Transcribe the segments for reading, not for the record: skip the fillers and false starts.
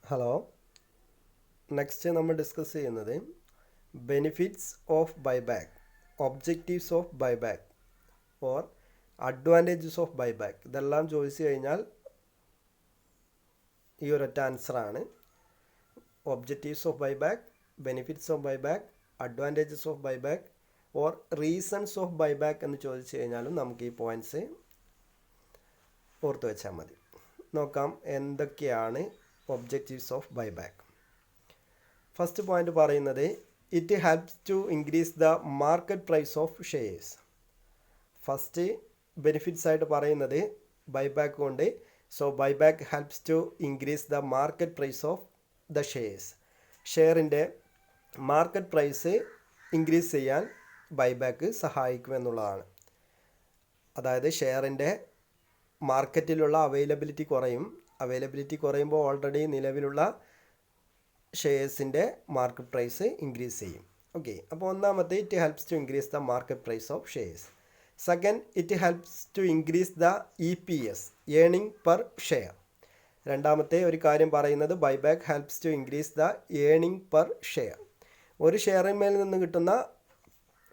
Hello. Next നമ്മൾ discuss ചെയ്യുന്നത് benefits of buyback, objectives of buyback or advantages of buyback. ഇതെല്ലാം ചോദിച്ചു കഴിഞ്ഞാൽ ഈ ഒരൊറ്റ ആൻസറാണ്. Objectives of buyback, benefits of buyback, advantages of buyback or reasons of buyback എന്ന് ചോദിച്ചു കഴിഞ്ഞാലും നമുക്ക് ഈ പോയിൻറ്റ്സ് ഓർത്ത് വെച്ചാൽ മതി. നോക്കാം എന്തൊക്കെയാണ് objectives of buyback. First point പറയുന്നത് it helps to increase the market price of shares. First benefits ആയിട്ട് പറയുന്നത് ബൈബാക്ക് കൊണ്ട്, so buyback helps to increase the market price of the shares. ഷെയറിൻ്റെ മാർക്കറ്റ് പ്രൈസ് ഇൻക്രീസ് ചെയ്യാൻ buyback സഹായിക്കുമെന്നുള്ളതാണ്. അതായത് ഷെയറിൻ്റെ മാർക്കറ്റിലുള്ള അവൈലബിലിറ്റി കുറയും. അവൈലബിലിറ്റി കുറയുമ്പോൾ ഓൾറെഡി നിലവിലുള്ള ഷെയർസിൻ്റെ മാർക്കറ്റ് പ്രൈസ് ഇൻക്രീസ് ചെയ്യും. ഓക്കെ, അപ്പോൾ ഒന്നാമത്തെ it helps to increase the market price of shares. Second, it helps to increase the EPS, earning per share. രണ്ടാമത്തെ ഒരു കാര്യം പറയുന്നത് buyback helps to increase the earning per share. ഒരു ഷെയറിന്മേൽ നിന്ന് കിട്ടുന്ന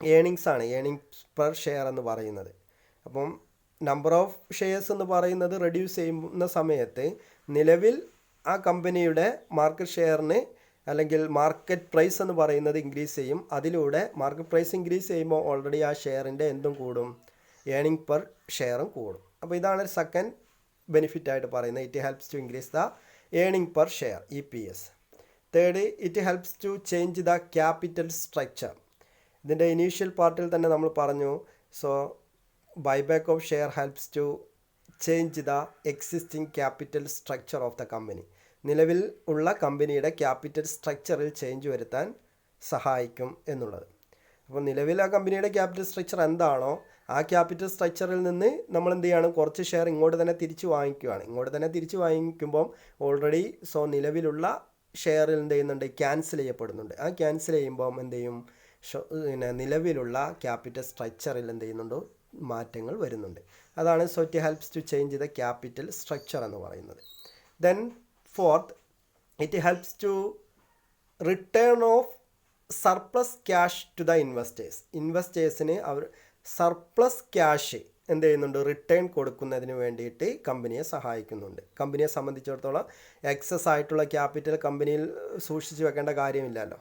ഏണിങ്സ് ആണ് ഏണിംഗ് പെർ ഷെയർ എന്ന് പറയുന്നത്. അപ്പം നമ്പർ ഓഫ് ഷെയർസ് എന്ന് പറയുന്നത് റെഡ്യൂസ് ചെയ്യുന്ന സമയത്ത് നിലവിൽ ആ കമ്പനിയുടെ മാർക്കറ്റ് ഷെയറിന് അല്ലെങ്കിൽ മാർക്കറ്റ് പ്രൈസ് എന്ന് പറയുന്നത് ഇൻക്രീസ് ചെയ്യും. അതിലൂടെ മാർക്കറ്റ് പ്രൈസ് ഇൻക്രീസ് ചെയ്യുമ്പോൾ ഓൾറെഡി ആ ഷെയറിൻ്റെ എന്തും കൂടും, ഏണിംഗ് പെർ ഷെയറും കൂടും. അപ്പോൾ ഇതാണ് സെക്കൻഡ് ബെനിഫിറ്റ് ആയിട്ട് പറയുന്നത്. It helps to increase the earning per share, EPS. Third, it helps to change the capital structure. ഇതിൻ്റെ ഇനീഷ്യൽ പാർട്ടിൽ തന്നെ നമ്മൾ പറഞ്ഞു, so buyback of share helps to change the existing capital structure of the company. നിലവിൽ ഉള്ള കമ്പനിയുടെ capital സ്ട്രക്ചറിൽ change വരുത്താൻ സഹായിക്കും എന്നുള്ളത്. അപ്പോൾ നിലവിൽ ആ കമ്പനിയുടെ ക്യാപിറ്റൽ സ്ട്രക്ചർ എന്താണോ ആ ക്യാപിറ്റൽ സ്ട്രക്ചറിൽ നിന്ന് നമ്മൾ എന്ത് ചെയ്യാണ്, കുറച്ച് ഷെയർ ഇങ്ങോട്ട് തന്നെ തിരിച്ചു വാങ്ങിക്കുകയാണ്. ഇങ്ങോട്ട് തന്നെ തിരിച്ചു വാങ്ങിക്കുമ്പം ഓൾറെഡി നിലവിലുള്ള ഷെയറിൽ എന്ത് ചെയ്യുന്നുണ്ട്, ക്യാൻസൽ ചെയ്യപ്പെടുന്നുണ്ട്. ആ ക്യാൻസൽ ചെയ്യുമ്പം എന്ത് ചെയ്യും, നിലവിലുള്ള ക്യാപിറ്റൽ സ്ട്രക്ചറിൽ എന്ത് ചെയ്യുന്നുണ്ടോ മാറ്റങ്ങൾ വരുന്നുണ്ട്. അതാണ് it helps to change the capital structure എന്ന് പറയുന്നത്. Then fourth, it helps to return of surplus cash to the investors. ഇൻവെസ്റ്റേഴ്സിന് അവർ സർപ്ലസ് ക്യാഷ് എന്ത് ചെയ്യുന്നുണ്ട്, റിട്ടേൺ കൊടുക്കുന്നതിന് വേണ്ടിയിട്ട് കമ്പനിയെ സഹായിക്കുന്നുണ്ട്. കമ്പനിയെ സംബന്ധിച്ചിടത്തോളം എക്സസ് ആയിട്ടുള്ള ക്യാപിറ്റൽ കമ്പനിയിൽ സൂക്ഷിച്ച് വെക്കേണ്ട കാര്യമില്ലല്ലോ.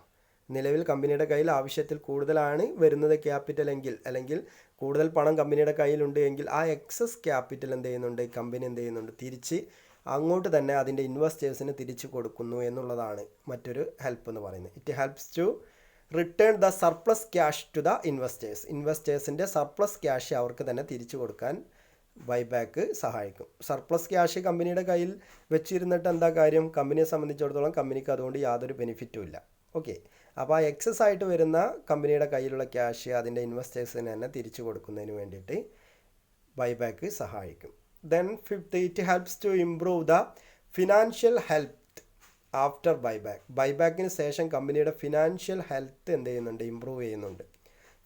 നിലവിൽ കമ്പനിയുടെ കയ്യിൽ ആവശ്യത്തിൽ കൂടുതലാണ് വരുന്നത് ക്യാപിറ്റൽ എങ്കിൽ, അല്ലെങ്കിൽ കൂടുതൽ പണം കമ്പനിയുടെ കയ്യിലുണ്ട് എങ്കിൽ ആ എക്സസ് ക്യാപിറ്റൽ എന്ത് ചെയ്യുന്നുണ്ട്, കമ്പനി എന്ത് ചെയ്യുന്നുണ്ട്, തിരിച്ച് അങ്ങോട്ട് തന്നെ അതിൻ്റെ ഇൻവെസ്റ്റേഴ്സിന് തിരിച്ചു കൊടുക്കുന്നു എന്നുള്ളതാണ് മറ്റൊരു ഹെൽപ്പ് എന്ന് പറയുന്നത്. It helps to return the surplus cash to the investors. ഇൻവെസ്റ്റേഴ്സിൻ്റെ സർപ്ലസ് ക്യാഷ് അവർക്ക് തന്നെ തിരിച്ചു കൊടുക്കാൻ ബൈബാക്ക് സഹായിക്കും. സർപ്ലസ് ക്യാഷ് കമ്പനിയുടെ കയ്യിൽ വെച്ചിരുന്നിട്ട് എന്താ കാര്യം, കമ്പനിയെ സംബന്ധിച്ചിടത്തോളം കമ്പനിക്ക് അതുകൊണ്ട് യാതൊരു ബെനിഫിറ്റും ഇല്ല. ഓക്കെ, അപ്പോൾ ആ എക്സസ് ആയിട്ട് വരുന്ന കമ്പനിയുടെ കയ്യിലുള്ള ക്യാഷ് അതിൻ്റെ ഇൻവെസ്റ്റേഴ്സിന് തന്നെ തിരിച്ചു കൊടുക്കുന്നതിന് വേണ്ടിയിട്ട് ബൈബാക്ക് സഹായിക്കും. Then fifth, it helps to improve the financial health after buyback. ബൈബാക്കിന് ശേഷം കമ്പനിയുടെ ഫിനാൻഷ്യൽ ഹെൽത്ത് എന്ത് ചെയ്യുന്നുണ്ട്, ഇമ്പ്രൂവ് ചെയ്യുന്നുണ്ട്.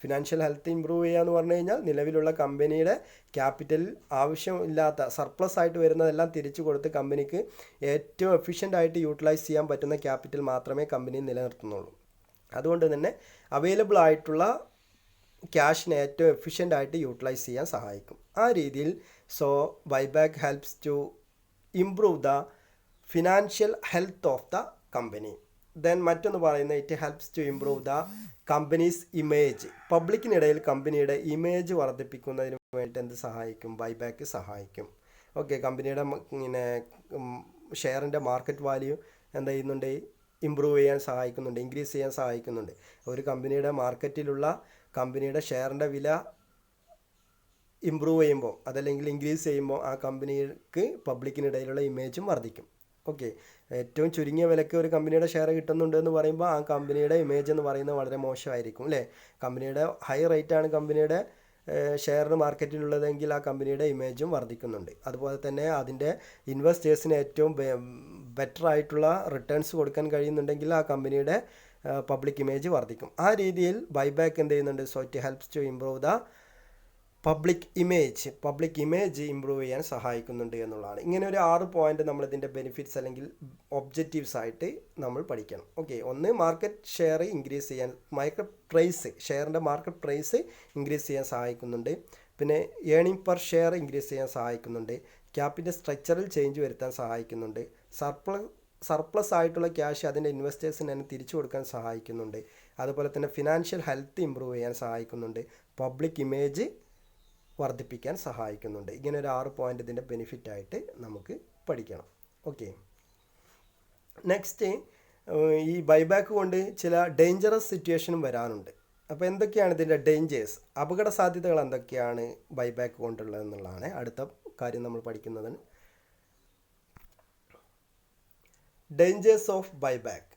ഫിനാൻഷ്യൽ ഹെൽത്ത് ഇമ്പ്രൂവ് ചെയ്യുക എന്ന് പറഞ്ഞു കഴിഞ്ഞാൽ നിലവിലുള്ള കമ്പനിയുടെ ക്യാപിറ്റൽ ആവശ്യമില്ലാത്ത സർപ്ലസ് ആയിട്ട് വരുന്നതെല്ലാം തിരിച്ചു കൊടുത്ത് കമ്പനിക്ക് ഏറ്റവും എഫിഷ്യൻ്റ് ആയിട്ട് യൂട്ടിലൈസ് ചെയ്യാൻ പറ്റുന്ന ക്യാപിറ്റൽ മാത്രമേ കമ്പനി നിലനിർത്തുന്നുള്ളൂ. അതുകൊണ്ട് തന്നെ അവൈലബിൾ ആയിട്ടുള്ള ക്യാഷിനെ ഏറ്റവും എഫിഷ്യൻ്റ് ആയിട്ട് യൂട്ടിലൈസ് ചെയ്യാൻ സഹായിക്കും. ആ രീതിയിൽ buyback helps to improve the financial health of the company. Then മറ്റൊന്ന് പറയുന്നത് it helps to improve the company's image. പബ്ലിക്കിനിടയിൽ കമ്പനിയുടെ ഇമേജ് വർദ്ധിപ്പിക്കുന്നതിന് വേണ്ടിയിട്ട് എന്ത് സഹായിക്കും, ബൈബാക്ക് സഹായിക്കും. ഓക്കെ, കമ്പനിയുടെ ഷെയറിൻ്റെ മാർക്കറ്റ് വാല്യൂ എന്ത് ചെയ്യുന്നുണ്ട്, ഇമ്പ്രൂവ് ചെയ്യാൻ സഹായിക്കുന്നുണ്ട്, ഇൻക്രീസ് ചെയ്യാൻ സഹായിക്കുന്നുണ്ട്. ഒരു കമ്പനിയുടെ മാർക്കറ്റിലുള്ള കമ്പനിയുടെ ഷെയറിൻ്റെ വില ഇമ്പ്രൂവ് ചെയ്യുമ്പോൾ അതല്ലെങ്കിൽ ഇൻക്രീസ് ചെയ്യുമ്പോൾ ആ കമ്പനിക്ക് പബ്ലിക്കിനിടയിലുള്ള ഇമേജും വർദ്ധിക്കും. ഓക്കെ, ഏറ്റവും ചുരുങ്ങിയ വിലയ്ക്ക് ഒരു കമ്പനിയുടെ ഷെയർ കിട്ടുന്നുണ്ട് എന്ന് പറയുമ്പോൾ ആ കമ്പനിയുടെ ഇമേജ് എന്ന് പറയുന്നത് വളരെ മോശമായിരിക്കും അല്ലേ. കമ്പനിയുടെ ഹൈ റേറ്റാണ് കമ്പനിയുടെ ഷെയറിന് മാർക്കറ്റിലുള്ളതെങ്കിൽ ആ കമ്പനിയുടെ ഇമേജും വർദ്ധിക്കുന്നുണ്ട്. അതുപോലെ തന്നെ അതിൻ്റെ ഇൻവെസ്റ്റേഴ്സിന് ഏറ്റവും ബെറ്റർ ആയിട്ടുള്ള റിട്ടേൺസ് കൊടുക്കാൻ കഴിയുന്നുണ്ടെങ്കിൽ ആ കമ്പനിയുടെ പബ്ലിക് ഇമേജ് വർദ്ധിക്കും. ആ രീതിയിൽ ബൈബാക്ക് എന്ത് ചെയ്യുന്നുണ്ട്, it helps to improve the public image improve ചെയ്യാൻ സഹായിക്കുന്നുണ്ട് എന്നുള്ളതാണ്. ഇങ്ങനെ ഒരു 6 പോയിന്റ് നമ്മളിതിൻ്റെ ബെനിഫിറ്റ്സ് അല്ലെങ്കിൽ ഒബ്ജക്റ്റീവ്സ് ആയിട്ട് നമ്മൾ പഠിക്കണം. ഓക്കെ, ഒന്ന് മാർക്കറ്റ് ഷെയർ ഇൻക്രീസ് ചെയ്യാൻ, ഷെയറിൻ്റെ മാർക്കറ്റ് പ്രൈസ് ഇൻക്രീസ് ചെയ്യാൻ സഹായിക്കുന്നുണ്ട്. പിന്നെ ഏണിംഗ് പെർ ഷെയർ ഇൻക്രീസ് ചെയ്യാൻ സഹായിക്കുന്നുണ്ട്. ക്യാപിറ്റൽ സ്ട്രക്ചറിൽ ചേഞ്ച് വരുത്താൻ സഹായിക്കുന്നുണ്ട്. സർപ്ലസ് ആയിട്ടുള്ള ക്യാഷ് അതിൻ്റെ ഇൻവെസ്റ്റേഴ്സിന് തന്നെ തിരിച്ചു കൊടുക്കാൻ സഹായിക്കുന്നുണ്ട്. അതുപോലെ തന്നെ ഫിനാൻഷ്യൽ ഹെൽത്ത് ഇമ്പ്രൂവ് ചെയ്യാൻ സഹായിക്കുന്നുണ്ട്. പബ്ലിക് ഇമേജ് വർദ്ധിപ്പിക്കാൻ സഹായിക്കുന്നുണ്ട്. ഇങ്ങനെ ഒരു 6 പോയിന്റ് ഇതിൻ്റെ ബെനിഫിറ്റായിട്ട് നമുക്ക് പഠിക്കണം. ഓക്കെ, നെക്സ്റ്റ് ഈ ബൈബാക്ക് കൊണ്ട് ചില ഡേഞ്ചറസ് സിറ്റുവേഷനും വരാനുണ്ട്. അപ്പോൾ എന്തൊക്കെയാണ് ഇതിൻ്റെ ഡേഞ്ചേഴ്സ്, അപകട സാധ്യതകൾ എന്തൊക്കെയാണ് ബൈബാക്ക് കൊണ്ടുള്ളതെന്നുള്ളതാണ് അടുത്ത കാര്യം നമ്മൾ പഠിക്കുന്നത്. ഡേഞ്ചേഴ്സ് ഓഫ് ബൈബാക്ക്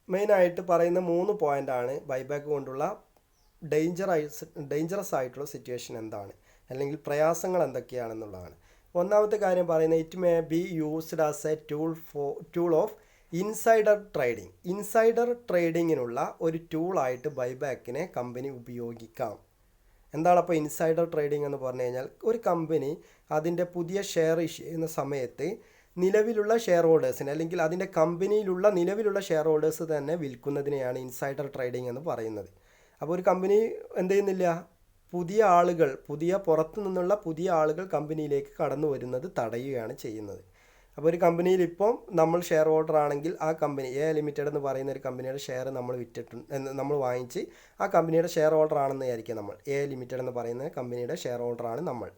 മെയിനായിട്ട് പറയുന്ന 3 പോയിൻ്റാണ് ബൈബാക്ക് കൊണ്ടുള്ള ഡേഞ്ചറസ് ആയിട്ടുള്ള സിറ്റുവേഷൻ എന്താണ്, അല്ലെങ്കിൽ പ്രയാസങ്ങൾ എന്തൊക്കെയാണെന്നുള്ളതാണ്. ഒന്നാമത്തെ കാര്യം പറയുന്നത് it may be used as a tool of insider ട്രേഡിങ്ങിനുള്ള ഒരു ടൂളായിട്ട് ബൈബാക്കിനെ കമ്പനി ഉപയോഗിക്കാം. എന്താണ് അപ്പോൾ ഇൻസൈഡർ ട്രേഡിംഗ് എന്ന് പറഞ്ഞു കഴിഞ്ഞാൽ, ഒരു കമ്പനി അതിൻ്റെ പുതിയ ഷെയർ ഇഷ്യൂ ചെയ്യുന്ന സമയത്ത് നിലവിലുള്ള ഷെയർ ഹോൾഡേഴ്സിന്, അല്ലെങ്കിൽ അതിൻ്റെ കമ്പനിയിലുള്ള നിലവിലുള്ള ഷെയർ ഹോൾഡേഴ്സ് തന്നെ വിൽക്കുന്നതിനെയാണ് ഇൻസൈഡർ ട്രേഡിംഗ് എന്ന് പറയുന്നത്. അപ്പോൾ ഒരു കമ്പനി എന്ത് ചെയ്യുന്നില്ല, പുറത്തു നിന്നുള്ള പുതിയ ആളുകൾ കമ്പനിയിലേക്ക് കടന്നു വരുന്നത് തടയുകയാണ് ചെയ്യുന്നത്. അപ്പോൾ ഒരു കമ്പനിയിൽ ഇപ്പം നമ്മൾ ഷെയർ ഹോൾഡർ ആണെങ്കിൽ ആ കമ്പനി എ ലിമിറ്റഡ് എന്ന് പറയുന്ന ഒരു കമ്പനിയുടെ ഷെയർ നമ്മൾ വാങ്ങിച്ച് ആ കമ്പനിയുടെ ഷെയർ ഹോൾഡർ ആണെന്ന് വിചാരിക്കുക. നമ്മൾ എ ലിമിറ്റഡ് എന്ന് പറയുന്ന കമ്പനിയുടെ ഷെയർ ഹോൾഡറാണ് നമ്മൾ.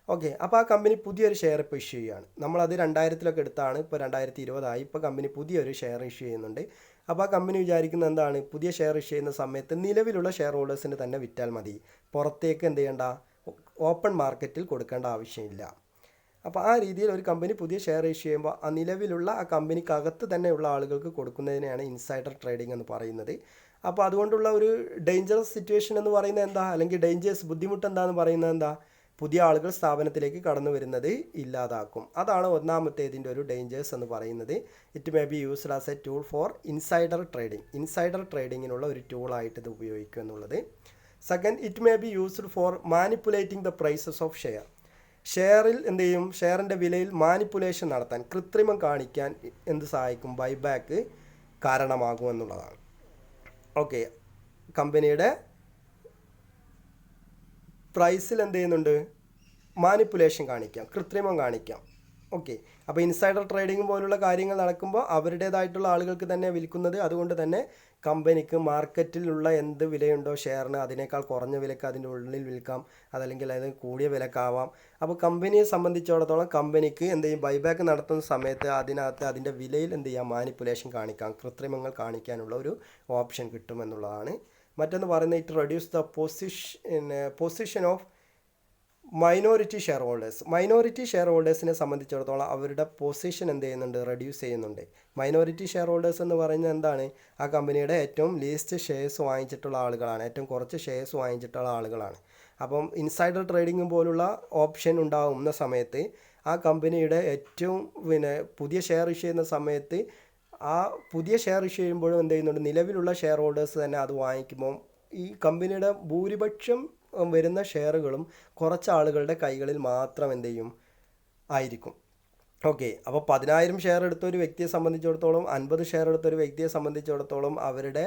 ഓക്കെ, അപ്പോൾ ആ കമ്പനി പുതിയൊരു ഷെയർ ഇപ്പോൾ ഇഷ്യൂ ചെയ്യുകയാണ്. നമ്മളത് 2000 എടുത്താണ്, ഇപ്പോൾ 2020 ഇപ്പോൾ കമ്പനി പുതിയൊരു ഷെയർ ഇഷ്യൂ ചെയ്യുന്നുണ്ട്. അപ്പോൾ ആ കമ്പനി വിചാരിക്കുന്നത് എന്താണ്, പുതിയ ഷെയർ ഇഷ്യൂ ചെയ്യുന്ന സമയത്ത് നിലവിലുള്ള ഷെയർ ഹോൾഡേഴ്സിന് തന്നെ വിറ്റാൽ മതി, പുറത്തേക്ക് എന്ത് ചെയ്യേണ്ട, ഓപ്പൺ മാർക്കറ്റിൽ കൊടുക്കേണ്ട ആവശ്യമില്ല. അപ്പോൾ ആ രീതിയിൽ ഒരു കമ്പനി പുതിയ ഷെയർ ഇഷ്യൂ ചെയ്യുമ്പോൾ ആ നിലവിലുള്ള ആ കമ്പനിക്കകത്ത് തന്നെയുള്ള ആളുകൾക്ക് കൊടുക്കുന്നതിനെയാണ് ഇൻസൈഡർ ട്രേഡിംഗ് എന്ന് പറയുന്നത്. അപ്പോൾ അതുകൊണ്ടുള്ള ഒരു ഡേഞ്ചറസ് സിറ്റുവേഷൻ എന്ന് പറയുന്നത് എന്താ, അല്ലെങ്കിൽ ഡേഞ്ചേഴ്സ് ബുദ്ധിമുട്ട് എന്താണെന്ന് പറയുന്നത് എന്താ, പുതിയ ആളുകൾ സ്ഥാപനത്തിലേക്ക് കടന്നു വരുന്നത് ഇല്ലാതാക്കും. അതാണ് ഒന്നാമത്തെ ഇതിൻ്റെ ഒരു ഡേഞ്ചേഴ്സ് എന്ന് പറയുന്നത്. It may be used as a tool for insider ട്രേഡിങ്ങിനുള്ള ഒരു ടൂളായിട്ട് ഇത് ഉപയോഗിക്കും എന്നുള്ളത്. Second, it may be used for manipulating the prices of ഷെയറിൽ എന്ത് ചെയ്യും, ഷെയറിൻ്റെ വിലയിൽ മാനിപ്പുലേഷൻ നടത്താൻ, കൃത്രിമം കാണിക്കാൻ എന്ത് സഹായിക്കും, ബൈബാക്ക് കാരണമാകും എന്നുള്ളതാണ്. ഓക്കെ, കമ്പനിയുടെ പ്രൈസിൽ എന്ത് ചെയ്യുന്നുണ്ട്, മാനിപ്പുലേഷൻ കാണിക്കാം, കൃത്രിമം കാണിക്കാം. ഓക്കെ, അപ്പോൾ ഇൻസൈഡർ ട്രേഡിംഗ് പോലുള്ള കാര്യങ്ങൾ നടക്കുമ്പോൾ അവരുടേതായിട്ടുള്ള ആളുകൾക്ക് തന്നെ വിൽക്കുന്നത്, അതുകൊണ്ട് തന്നെ കമ്പനിക്ക് മാർക്കറ്റിലുള്ള എന്ത് വിലയുണ്ടോ ഷെയറിന് അതിനേക്കാൾ കുറഞ്ഞ വിലക്ക് അതിൻ്റെ ഉള്ളിൽ വിൽക്കാം, അതല്ലെങ്കിൽ അത് കൂടിയ വിലക്കാവാം. അപ്പോൾ കമ്പനിയെ സംബന്ധിച്ചിടത്തോളം കമ്പനിക്ക് എന്ത് ചെയ്യും, ബൈബാക്ക് നടത്തുന്ന സമയത്ത് അതിൻ്റെ വിലയിൽ എന്ത് ചെയ്യാം, മാനിപ്പുലേഷൻ കാണിക്കാം, കൃത്രിമങ്ങൾ കാണിക്കാനുള്ള ഒരു ഓപ്ഷൻ കിട്ടുമെന്നുള്ളതാണ്. മറ്റൊന്ന് പറയുന്നത് it reduce the position of minority share ഹോൾഡേഴ്സിനെ സംബന്ധിച്ചിടത്തോളം അവരുടെ പൊസിഷൻ എന്ത് ചെയ്യുന്നുണ്ട്, റെഡ്യൂസ് ചെയ്യുന്നുണ്ട്. മൈനോറിറ്റി ഷെയർ ഹോൾഡേഴ്സ് എന്ന് പറയുന്നത് എന്താണ്, ആ കമ്പനിയുടെ ഏറ്റവും ലീസ്റ്റ് ഷെയർസ് വാങ്ങിച്ചിട്ടുള്ള ആളുകളാണ്, ഏറ്റവും കുറച്ച് ഷെയർസ് വാങ്ങിച്ചിട്ടുള്ള ആളുകളാണ്. അപ്പം ഇൻസൈഡർ ട്രേഡിംഗ് പോലുള്ള ഓപ്ഷൻ ഉണ്ടാകുന്ന സമയത്ത് ആ കമ്പനിയുടെ ഏറ്റവും പുതിയ ഷെയർ ഇഷ്യൂ ചെയ്യുന്ന സമയത്ത് ആ പുതിയ ഷെയർ ഇഷ്യൂ ചെയ്യുമ്പോഴും എന്ത് ചെയ്യുന്നുണ്ട്, നിലവിലുള്ള ഷെയർ ഹോൾഡേഴ്സ് തന്നെ അത് വാങ്ങിക്കുമ്പോൾ ഈ കമ്പനിയുടെ ഭൂരിപക്ഷം വരുന്ന ഷെയറുകളും കുറച്ച് ആളുകളുടെ കൈകളിൽ മാത്രം എന്ത് ചെയ്യും, ആയിരിക്കും. ഓക്കെ, അപ്പോൾ 10,000 ഷെയർ എടുത്ത ഒരു വ്യക്തിയെ സംബന്ധിച്ചിടത്തോളം 50 ഷെയർ എടുത്ത ഒരു വ്യക്തിയെ സംബന്ധിച്ചിടത്തോളം അവരുടെ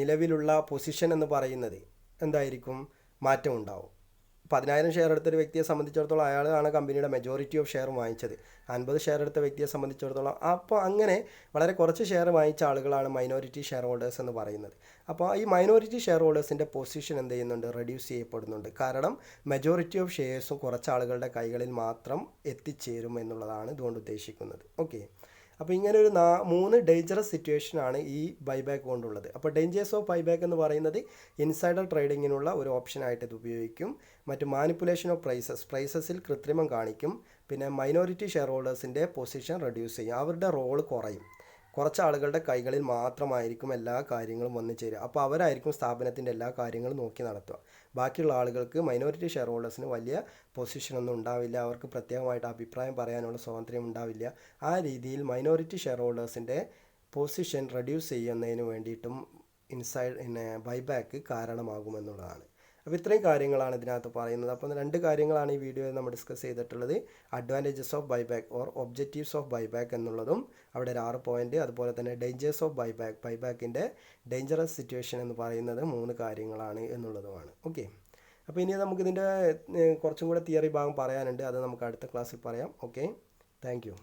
നിലവിലുള്ള പൊസിഷൻ എന്ന് പറയുന്നത് എന്തായിരിക്കും, മാറ്റം ഉണ്ടാവും. 10,000 ഷെയർ എടുത്തൊരു വ്യക്തിയെ സംബന്ധിച്ചിടത്തോളം അയാളാണ് കമ്പനിയുടെ മെജോറിറ്റി ഓഫ് ഷെയർ വാങ്ങിച്ചത്. 50 ഷെയർ എടുത്ത വ്യക്തിയെ സംബന്ധിച്ചിടത്തോളം അപ്പോൾ അങ്ങനെ വളരെ കുറച്ച് ഷെയർ വാങ്ങിച്ച ആളുകളാണ് മൈനോറിറ്റി ഷെയർ ഹോൾഡേഴ്സ് എന്ന് പറയുന്നത്. അപ്പോൾ ഈ മൈനോറിറ്റി ഷെയർ ഹോൾഡേഴ്സിൻ്റെ പൊസിഷൻ എന്ത് ചെയ്യുന്നുണ്ട്, റെഡ്യൂസ് ചെയ്യപ്പെടുന്നുണ്ട്. കാരണം മെജോറിറ്റി ഓഫ് ഷെയർസും കുറച്ച് ആളുകളുടെ കൈകളിൽ മാത്രം എത്തിച്ചേരും എന്നുള്ളതാണ് ഇതുകൊണ്ട് ഉദ്ദേശിക്കുന്നത്. ഓക്കെ, അപ്പോൾ ഇങ്ങനെ ഒരു 3 ഡേഞ്ചറസ് സിറ്റുവേഷനാണ് ഈ ബൈബാക്ക് കൊണ്ടുള്ളത്. അപ്പോൾ ഡേഞ്ചേഴ്സ് ഓഫ് ബൈബാക്ക് എന്ന് പറയുന്നത് ഇൻസൈഡർ ട്രേഡിങ്ങിനുള്ള ഒരു ഓപ്ഷനായിട്ട് ഇത് ഉപയോഗിക്കും. മറ്റ് മാനിപ്പുലേഷൻ ഓഫ് പ്രൈസസിൽ കൃത്രിമം കാണിക്കും. പിന്നെ മൈനോറിറ്റി ഷെയർ ഹോൾഡേഴ്സിൻ്റെ പൊസിഷൻ റെഡ്യൂസ് ചെയ്യും, അവരുടെ റോള് കുറയും. കുറച്ച് ആളുകളുടെ കൈകളിൽ മാത്രമായിരിക്കും എല്ലാ കാര്യങ്ങളും വന്നു ചേരുക. അപ്പോൾ അവരായിരിക്കും സ്ഥാപനത്തിൻ്റെ എല്ലാ കാര്യങ്ങളും നോക്കി നടത്തുക. ബാക്കിയുള്ള ആളുകൾക്ക്, മൈനോറിറ്റി ഷെയർ ഹോൾഡേഴ്സിന് വലിയ പൊസിഷനൊന്നും ഉണ്ടാവില്ല, അവർക്ക് പ്രത്യേകമായിട്ട് അഭിപ്രായം പറയാനുള്ള സ്വാതന്ത്ര്യം ഉണ്ടാവില്ല. ആ രീതിയിൽ മൈനോറിറ്റി ഷെയർ ഹോൾഡേഴ്സിൻ്റെ പൊസിഷൻ റെഡ്യൂസ് ചെയ്യുന്നതിന് വേണ്ടിയിട്ടും ബൈബാക്ക് കാരണമാകുമെന്നുള്ളതാണ്. അപ്പോൾ ഇത്രയും കാര്യങ്ങളാണ് ഇതിനകത്ത് പറയുന്നത്. അപ്പോൾ 2 കാര്യങ്ങളാണ് ഈ വീഡിയോയിൽ നമ്മൾ ഡിസ്കസ് ചെയ്തിട്ടുള്ളത്. Advantages of buyback or objectives of buyback എന്നുള്ളതും അവിടെ ഒരു 6 പോയിൻറ്റ്, അതുപോലെ തന്നെ ഡേഞ്ചേഴ്സ് ഓഫ് ബൈബാക്കിൻ്റെ ഡേഞ്ചറസ് സിറ്റുവേഷൻ എന്ന് പറയുന്നത് 3 കാര്യങ്ങളാണ് എന്നുള്ളതുമാണ്. ഓക്കെ, അപ്പോൾ ഇനി നമുക്കിതിൻ്റെ കുറച്ചും കൂടെ തിയറി ഭാഗം പറയാനുണ്ട്. അത് നമുക്ക് അടുത്ത ക്ലാസ്സിൽ പറയാം. Okay, thank you.